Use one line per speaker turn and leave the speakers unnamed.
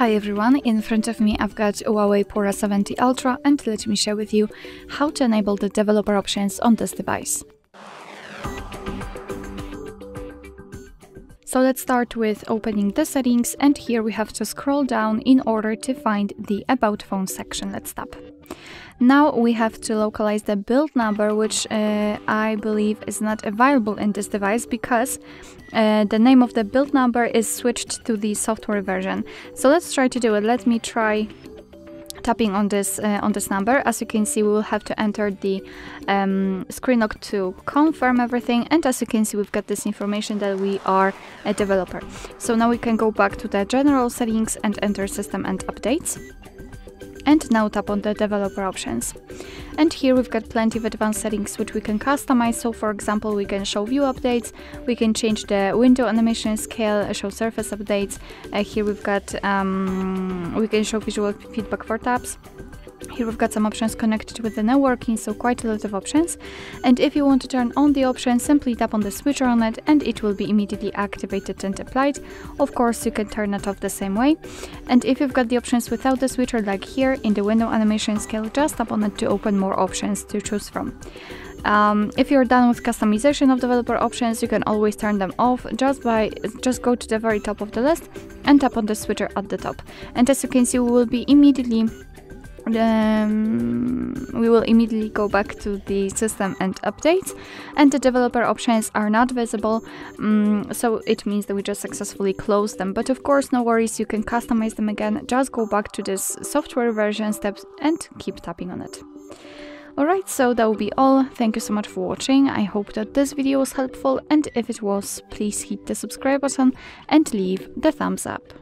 Hi everyone, in front of me I've got HUAWEI Pura 70 Ultra and let me share with you how to enable the developer options on this device. So let's start with opening the settings, and here we have to scroll down in order to find the About Phone section. Let's tap. Now we have to localize the build number, which I believe is not available in this device because the name of the build number is switched to the software version. So let's try to do it. Let me try tapping on this number. As you can see, we will have to enter the screen lock to confirm everything, and as you can see, we've got this information that we are a developer. So now we can go back to the general settings and enter system and updates. And now tap on the developer options. And here we've got plenty of advanced settings which we can customize. So for example, we can show view updates, we can change the window animation scale, show surface updates. Here we've got, we can show visual feedback for tabs. Here we've got some options connected with the networking, so quite a lot of options. And if you want to turn on the option, simply tap on the switcher on it and it will be immediately activated and applied. Of course, you can turn it off the same way. And if you've got the options without the switcher, like here in the window animation scale, just tap on it to open more options to choose from. If you're done with customization of developer options, you can always turn them off just go to the very top of the list and tap on the switcher at the top. And as you can see, we will immediately go back to the system and updates, and the developer options are not visible, so it means that we just successfully closed them. But of course, no worries, you can customize them again. Just go back to this software version steps and keep tapping on it. Alright, so that will be all. Thank you so much for watching. I hope that this video was helpful, and if it was, please hit the subscribe button and leave the thumbs up.